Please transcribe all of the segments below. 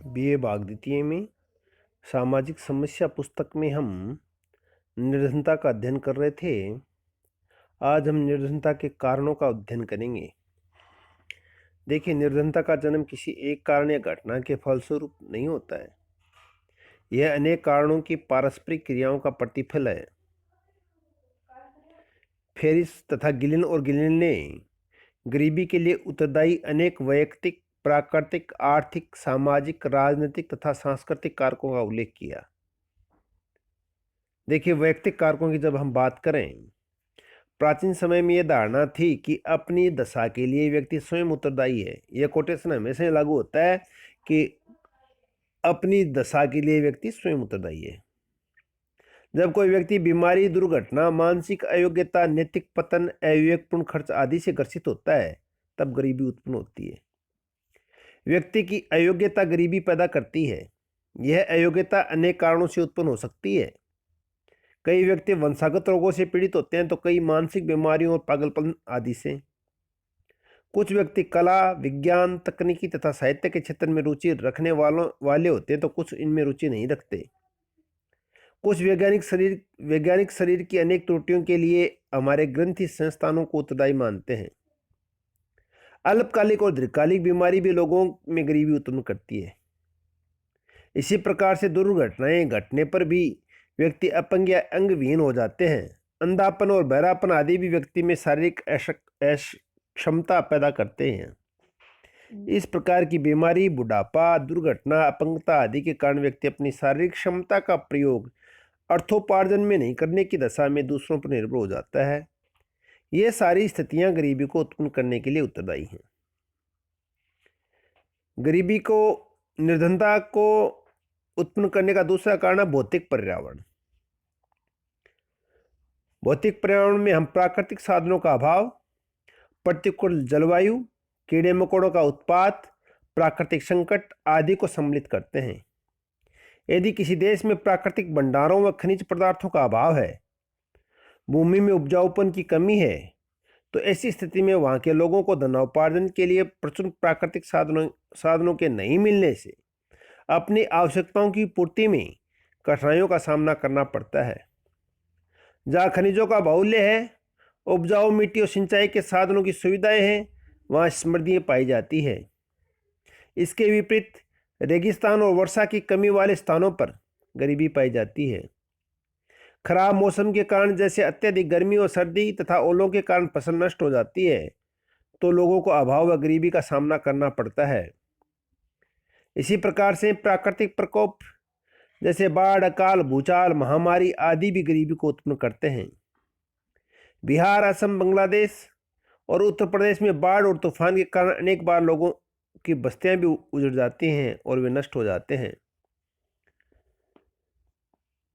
BA भाग द्वितीय में सामाजिक समस्या पुस्तक में हम निर्धनता का अध्ययन कर रहे थे। आज हम निर्धनता के कारणों का अध्ययन करेंगे। देखिए, निर्धनता का जन्म किसी एक कारण या घटना के फलस्वरूप नहीं होता है। यह अनेक कारणों की पारस्परिक क्रियाओं का प्रतिफल है। फेरिस तथा गिलिन और गिलिन ने गरीबी के लिए उत्तरदायी अनेक वैयक्तिक, प्राकृतिक, आर्थिक, सामाजिक, राजनीतिक तथा सांस्कृतिक कारकों का उल्लेख किया। देखिए, वैयक्तिक कारकों की जब हम बात करें, प्राचीन समय में यह धारणा थी कि अपनी दशा के लिए व्यक्ति स्वयं उत्तरदायी है। यह कोटेशन हमेशा लागू होता है कि अपनी दशा के लिए व्यक्ति स्वयं उत्तरदायी है। जब कोई व्यक्ति बीमारी, दुर्घटना, मानसिक अयोग्यता, नैतिक पतन, अविवेकपूर्ण खर्च आदि से ग्रसित होता है, तब गरीबी उत्पन्न होती है। व्यक्ति की अयोग्यता गरीबी पैदा करती है। यह अयोग्यता अनेक कारणों से उत्पन्न हो सकती है। कई व्यक्ति वंशागत रोगों से पीड़ित होते हैं, तो कई मानसिक बीमारियों और पागलपन आदि से। कुछ व्यक्ति कला, विज्ञान, तकनीकी तथा साहित्य के क्षेत्र में रुचि रखने वाले होते हैं, तो कुछ इनमें रुचि नहीं रखते। कुछ वैज्ञानिक शरीर की अनेक त्रुटियों के लिए हमारे ग्रंथि संस्थानों को उत्तरदायी मानते हैं। अल्पकालिक और दीर्घकालिक बीमारी भी लोगों में गरीबी उत्पन्न करती है। इसी प्रकार से दुर्घटनाएं घटने पर भी व्यक्ति अपंग या अंगविहीन हो जाते हैं। अंधापन और बहरापन आदि भी व्यक्ति में शारीरिक अक्षमता पैदा करते हैं। इस प्रकार की बीमारी, बुढ़ापा, दुर्घटना, अपंगता आदि के कारण व्यक्ति अपनी शारीरिक क्षमता का प्रयोग अर्थोपार्जन में नहीं करने की दशा में दूसरों पर निर्भर हो जाता है। ये सारी स्थितियां गरीबी को उत्पन्न करने के लिए उत्तरदायी हैं। गरीबी को, निर्धनता को उत्पन्न करने का दूसरा कारण है भौतिक पर्यावरण। भौतिक पर्यावरण में हम प्राकृतिक साधनों का अभाव, प्रतिकूल जलवायु, कीड़े मकोड़ों का उत्पात, प्राकृतिक संकट आदि को सम्मिलित करते हैं। यदि किसी देश में प्राकृतिक भंडारों व खनिज पदार्थों का अभाव है, भूमि में उपजाऊपन की कमी है, तो ऐसी स्थिति में वहां के लोगों को धनोपार्जन के लिए प्रचुर प्राकृतिक साधनों के नहीं मिलने से अपनी आवश्यकताओं की पूर्ति में कठिनाइयों का सामना करना पड़ता है। जहाँ खनिजों का बाहुल्य है, उपजाऊ मिट्टी और सिंचाई के साधनों की सुविधाएं हैं, वहाँ समृद्धि पाई जाती है। इसके विपरीत रेगिस्तान और वर्षा की कमी वाले स्थानों पर गरीबी पाई जाती है। खराब मौसम के कारण, जैसे अत्यधिक गर्मी और सर्दी तथा ओलों के कारण फसल नष्ट हो जाती है, तो लोगों को अभाव व गरीबी का सामना करना पड़ता है। इसी प्रकार से प्राकृतिक प्रकोप जैसे बाढ़, अकाल, भूचाल, महामारी आदि भी गरीबी को उत्पन्न करते हैं। बिहार, असम, बांग्लादेश और उत्तर प्रदेश में बाढ़ और तूफान के कारण अनेक बार लोगों की बस्तियां भी उजड़ जाती हैं और वे नष्ट हो जाते हैं।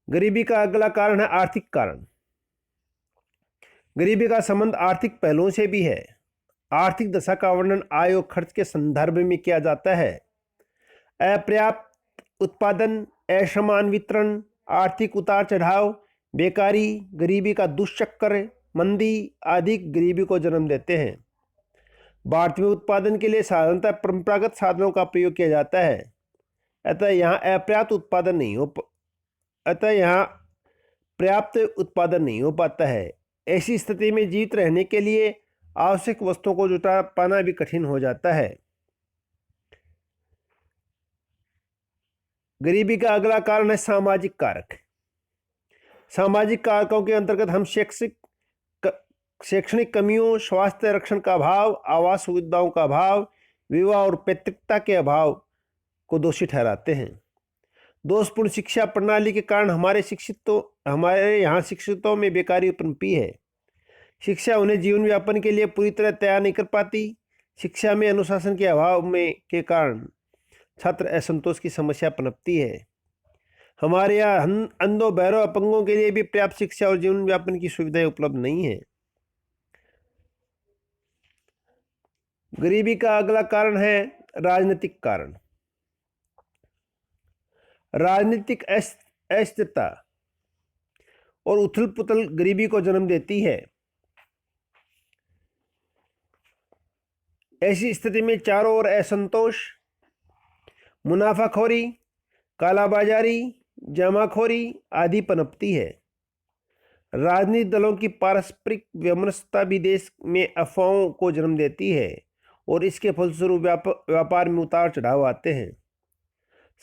गरीबी का अगला कारण है आर्थिक कारण। गरीबी का संबंध आर्थिक पहलुओं से भी है। आर्थिक दशा का वर्णन आय और खर्च के संदर्भ में किया जाता है। अपर्याप्त उत्पादन, असमान वितरण, आर्थिक उतार चढ़ाव, बेकारी, गरीबी का दुष्चक्र, मंदी आदि गरीबी को जन्म देते हैं। भारत में उत्पादन के लिए साधारणतः परंपरागत साधनों का प्रयोग किया जाता है, अतः यहाँ पर्याप्त उत्पादन नहीं हो पाता है। ऐसी स्थिति में जीवित रहने के लिए आवश्यक वस्तुओं को जुटा पाना भी कठिन हो जाता है। गरीबी का अगला कारण है सामाजिक कारक। सामाजिक कारकों के अंतर्गत हम शैक्षणिक कमियों, स्वास्थ्य रक्षण का अभाव, आवास सुविधाओं का अभाव, विवाह और पैतृकता के अभाव को दोषी ठहराते हैं। दोषपूर्ण शिक्षा प्रणाली के कारण हमारे यहाँ शिक्षितों में बेकारी पनपी है। शिक्षा उन्हें जीवन यापन के लिए पूरी तरह तैयार नहीं कर पाती। शिक्षा में अनुशासन के अभाव के कारण छात्र असंतोष की समस्या पनपती है। हमारे यहाँ अंधों, बहरों, अपंगों के लिए भी पर्याप्त शिक्षा और जीवन यापन की सुविधाएं उपलब्ध नहीं है। गरीबी का अगला कारण है राजनीतिक कारण। राजनीतिक अस्थिरता और उथल पुथल गरीबी को जन्म देती है। ऐसी स्थिति में चारों ओर असंतोष, मुनाफाखोरी, कालाबाजारी, जमाखोरी आदि पनपती है। राजनीतिक दलों की पारस्परिक विमर्शता भी देश में अफवाहों को जन्म देती है और इसके फलस्वरूप व्यापार में उतार चढ़ाव आते हैं।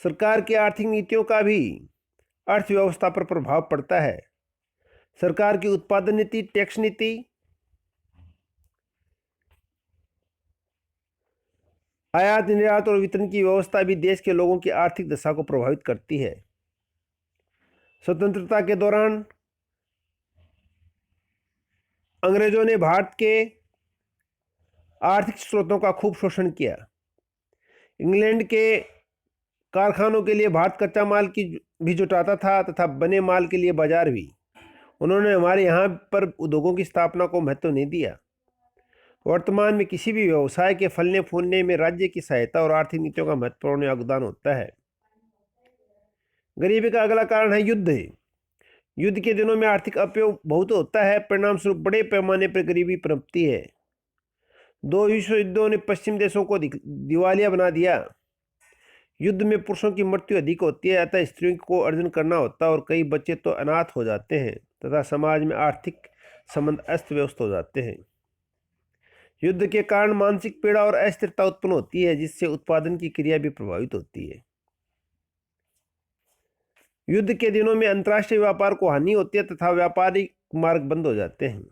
सरकार की आर्थिक नीतियों का भी अर्थव्यवस्था पर प्रभाव पड़ता है। सरकार की उत्पादन नीति, टैक्स नीति, आयात निर्यात और वितरण की व्यवस्था भी देश के लोगों की आर्थिक दशा को प्रभावित करती है। स्वतंत्रता के दौरान अंग्रेजों ने भारत के आर्थिक स्रोतों का खूब शोषण किया। इंग्लैंड के कारखानों के लिए भारत कच्चा माल की भी जुटाता था तथा बने माल के लिए बाजार भी। उन्होंने हमारे यहाँ पर उद्योगों की स्थापना को महत्व नहीं दिया। वर्तमान में किसी भी व्यवसाय के फलने फूलने में राज्य की सहायता और आर्थिक नीतियों का महत्वपूर्ण योगदान होता है। गरीबी का अगला कारण है युद्ध। युद्ध के दिनों में आर्थिक अपयोग बहुत होता है, परिणाम स्वरूप बड़े पैमाने पर गरीबी पनपती है। 2 विश्व युद्धों ने पश्चिम देशों को दिवालिया बना दिया। युद्ध में पुरुषों की मृत्यु अधिक होती है, अतः स्त्रियों को अर्जन करना होता है और कई बच्चे तो अनाथ हो जाते हैं तथा समाज में आर्थिक संबंध अस्त व्यस्त हो जाते हैं। युद्ध के कारण मानसिक पीड़ा और अस्थिरता उत्पन्न होती है, जिससे उत्पादन की क्रिया भी प्रभावित होती है। युद्ध के दिनों में अंतर्राष्ट्रीय व्यापार को हानि होती है तथा व्यापारिक मार्ग बंद हो जाते हैं।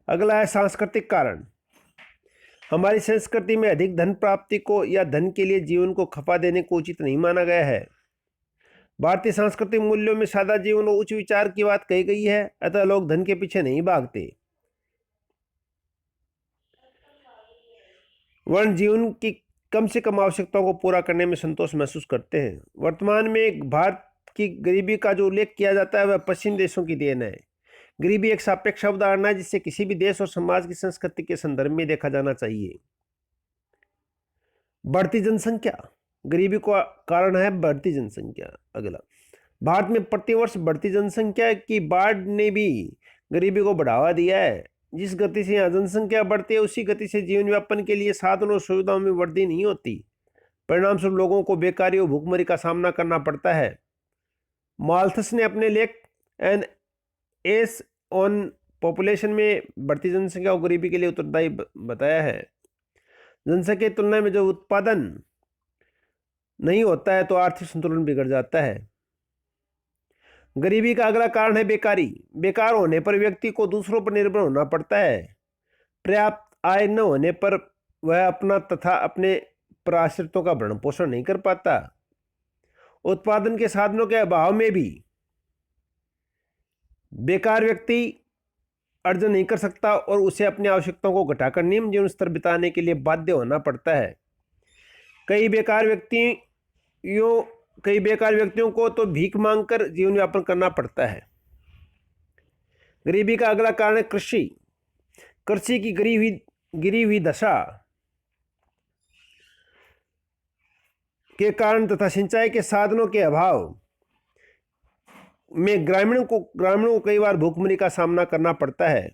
अगला है सांस्कृतिक कारण। हमारी संस्कृति में अधिक धन प्राप्ति को या धन के लिए जीवन को खपा देने को उचित नहीं माना गया है। भारतीय सांस्कृतिक मूल्यों में सादा जीवन और उच्च विचार की बात कही गई है, अतः लोग धन के पीछे नहीं भागते। वर्ण जीवन की कम से कम आवश्यकताओं को पूरा करने में संतोष महसूस करते हैं। वर्तमान में भारत की गरीबी का जो उल्लेख किया जाता है वह पश्चिम देशों की देन है। गरीबी एक सापेक्ष अवधारणा है जिसे किसी भी देश और समाज की संस्कृति के संदर्भ में देखा जाना चाहिए। बढ़ती जनसंख्या। गरीबी का कारण है बढ़ती जनसंख्या। अगला, भारत में प्रतिवर्ष बढ़ती जनसंख्या की बाढ़ ने भी गरीबी को बढ़ावा दिया है। जिस गति से यहाँ जनसंख्या बढ़ती है उसी गति से जीवन यापन के लिए साधनों और सुविधाओं में वृद्धि नहीं होती। परिणाम स्वरूप लोगों को बेकारी और भूखमरी का सामना करना पड़ता है। माल्थस ने अपने लेख एन एस ऑन पॉपुलेशन में बढ़ती जनसंख्या और गरीबी के लिए उत्तरदायी बताया है। जनसंख्या की तुलना में जब उत्पादन नहीं होता है तो आर्थिक संतुलन बिगड़ जाता है। गरीबी का अगला कारण है बेकारी। बेकार होने पर व्यक्ति को दूसरों पर निर्भर होना पड़ता है। पर्याप्त आय न होने पर वह अपना तथा अपने आश्रितों का भरण पोषण नहीं कर पाता। उत्पादन के साधनों के अभाव में भी बेकार व्यक्ति अर्जन नहीं कर सकता और उसे अपनी आवश्यकताओं को घटाकर निम्न जीवन स्तर बिताने के लिए बाध्य होना पड़ता है। कई बेकार व्यक्तियों को तो भीख मांगकर जीवन यापन करना पड़ता है। गरीबी का अगला कारण है कृषि। कृषि की गिरी हुई दशा के कारण तथा सिंचाई के साधनों के अभाव में ग्रामीणों को कई बार भूखमरी का सामना करना पड़ता है।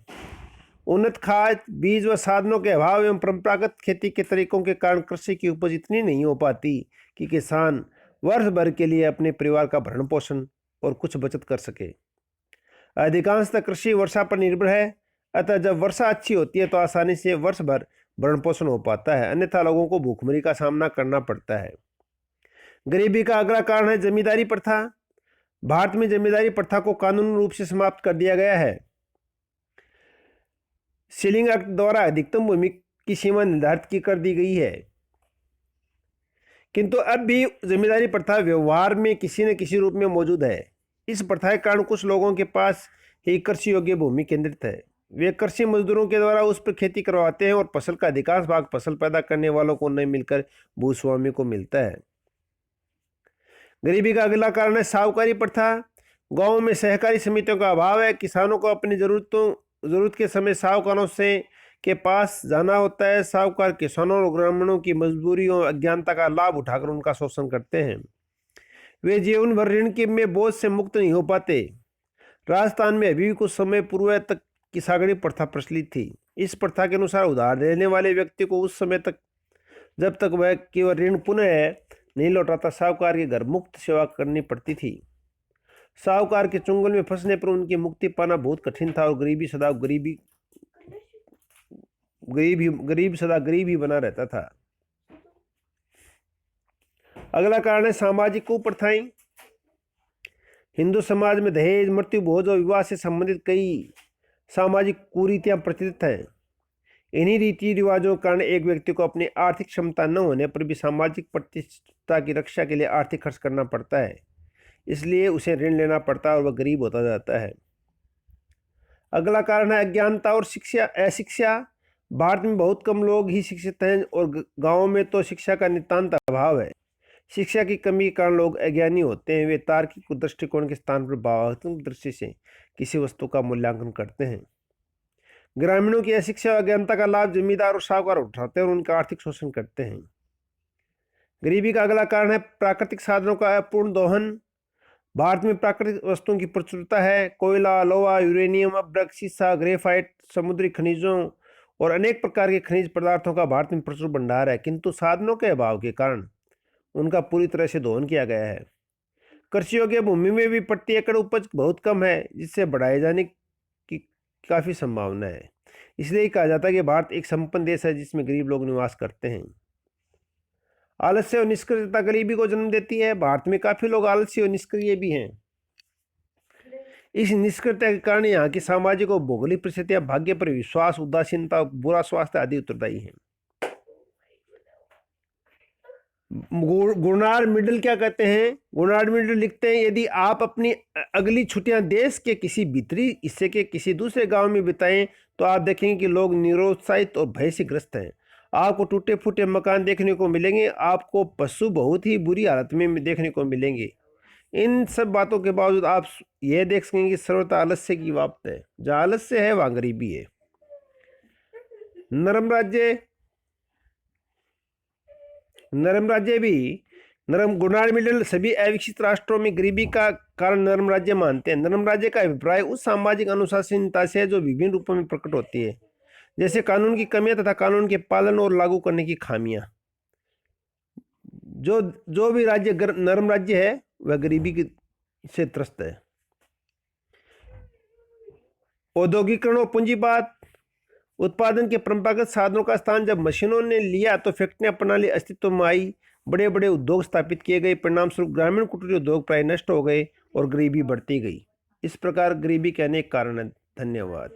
उन्नत खाद, बीज व साधनों के अभाव एवं परंपरागत खेती के तरीकों के कारण कृषि की उपज इतनी नहीं हो पाती कि किसान वर्ष भर के लिए अपने परिवार का भरण पोषण और कुछ बचत कर सके। अधिकांशतः कृषि वर्षा पर निर्भर है, अतः जब वर्षा अच्छी होती है तो आसानी से वर्ष भर भरण पोषण हो पाता है, अन्यथा लोगों को भूखमरी का सामना करना पड़ता है। गरीबी का अगला कारण है जमींदारी प्रथा। भारत में जमींदारी प्रथा को कानूनी रूप से समाप्त कर दिया गया है। सीलिंग एक्ट द्वारा अधिकतम भूमि की सीमा निर्धारित कर दी गई है, किंतु अब भी जमींदारी प्रथा व्यवहार में किसी न किसी रूप में मौजूद है। इस प्रथा के कारण कुछ लोगों के पास ही कृषि योग्य भूमि केंद्रित है। वे कृषि मजदूरों के द्वारा उस पर खेती करवाते हैं और फसल का अधिकांश भाग फसल पैदा करने वालों को नहीं मिलकर भूस्वामी को मिलता है। गरीबी का अगला कारण है साहूकारी प्रथा। गांवों में सहकारी समितियों का अभाव है। किसानों को अपनी जरूरत के समय साहूकारों के पास जाना होता है। साहूकार किसानों और ग्रामीणों की मजबूरियों और अज्ञानता का लाभ उठाकर उनका शोषण करते हैं। वे जीवन भर ऋण के में बोझ से मुक्त नहीं हो पाते। राजस्थान में अभी भी कुछ समय पूर्व तक किसागड़ी प्रथा प्रचलित थी। इस प्रथा के अनुसार उधार देने वाले व्यक्ति को उस समय तक जब तक वह केवल ऋण पुनः नहीं लौटाता, साहूकार के घर मुफ्त सेवा करनी पड़ती थी। साहूकार के चुंगल में फंसने पर उनकी मुक्ति पाना बहुत कठिन था और गरीब सदा गरीब ही बना रहता था। अगला कारण है सामाजिक कुप्रथाएं। हिंदू समाज में दहेज, मृत्यु भोज और विवाह से संबंधित कई सामाजिक कुरीतियां प्रचलित हैं। इन्हीं रीति रिवाजों के कारण एक व्यक्ति को अपनी आर्थिक क्षमता न होने पर भी सामाजिक प्रतिष्ठा की रक्षा के लिए आर्थिक खर्च करना पड़ता है, इसलिए उसे ऋण लेना पड़ता है और वह गरीब होता जाता है। अगला कारण है अज्ञानता और अशिक्षा। भारत में बहुत कम लोग ही शिक्षित हैं और गांवों में तो शिक्षा का नितांत अभाव है। शिक्षा की कमी के कारण लोग अज्ञानी होते हैं। वे तार्किक दृष्टिकोण के स्थान पर भावात्मक दृष्टि से किसी वस्तु का मूल्यांकन करते हैं। ग्रामीणों की अशिक्षा और अज्ञानता का लाभ जमींदार और साहूकार उठाते हैं और उनका आर्थिक शोषण करते हैं। गरीबी का अगला कारण है प्राकृतिक साधनों का अपूर्ण दोहन। भारत में प्राकृतिक वस्तुओं की प्रचुरता है। कोयला, लोहा, यूरेनियम, अभ्रक, सीसा, ग्रेफाइट, समुद्री खनिजों और अनेक प्रकार के खनिज पदार्थों का भारत में प्रचुर भंडार है, किंतु साधनों के अभाव के कारण उनका पूरी तरह से दोहन किया गया है। कृषि योग्य भूमि में भी प्रति एकड़ उपज बहुत कम है, जिससे बढ़ाए जाने की काफ़ी संभावना है। इसलिए कहा जाता है कि भारत एक संपन्न देश है जिसमें गरीब लोग निवास करते हैं। आलस्य और निष्क्रियता गरीबी को जन्म देती है। भारत में काफ़ी लोग आलसी और निष्क्रिय भी हैं। इस निष्क्रियता के कारण यहाँ की सामाजिक और भौगोलिक परिस्थितियां भाग्य पर विश्वास, उदासीनता, बुरा स्वास्थ्य आदि उत्तरदायी हैं। गुरनार मिडल क्या कहते हैं? गुरनार मिडल लिखते हैं, यदि आप अपनी अगली छुट्टियां देश के किसी भीतरी हिस्से के किसी दूसरे गांव में बिताएं तो आप देखेंगे कि लोग निरुत्साहित और भय से ग्रस्त हैं। आपको टूटे फूटे मकान देखने को मिलेंगे। आपको पशु बहुत ही बुरी हालत में देखने को मिलेंगे। इन सब बातों के बावजूद आप यह देख सकेंगे कि सर्वथा आलस्य की बात है। जहाँ आलस्य है वहाँ गरीबी है। नरम राज्य भी गुरनार मिडल सभी अविकसित राष्ट्रों में गरीबी का कारण नरम राज्य मानते हैं। नरम राज्य का अभिप्राय उस सामाजिक अनुशासनहीनता से है जो विभिन्न रूपों में प्रकट होती है, जैसे कानून की कमियां तथा कानून के पालन और लागू करने की खामियां। जो भी राज्य नरम राज्य है वह गरीबी से त्रस्त है। औद्योगिकरण और पूंजीवाद। उत्पादन के परंपरागत साधनों का स्थान जब मशीनों ने लिया तो फैक्ट्रियां प्रणाली अस्तित्व में आई। बड़े बड़े उद्योग स्थापित किए गए। परिणाम स्वरूप ग्रामीण कुटीर उद्योग प्राय नष्ट हो गए और गरीबी बढ़ती गई। इस प्रकार गरीबी के अनेक कारण हैं। धन्यवाद।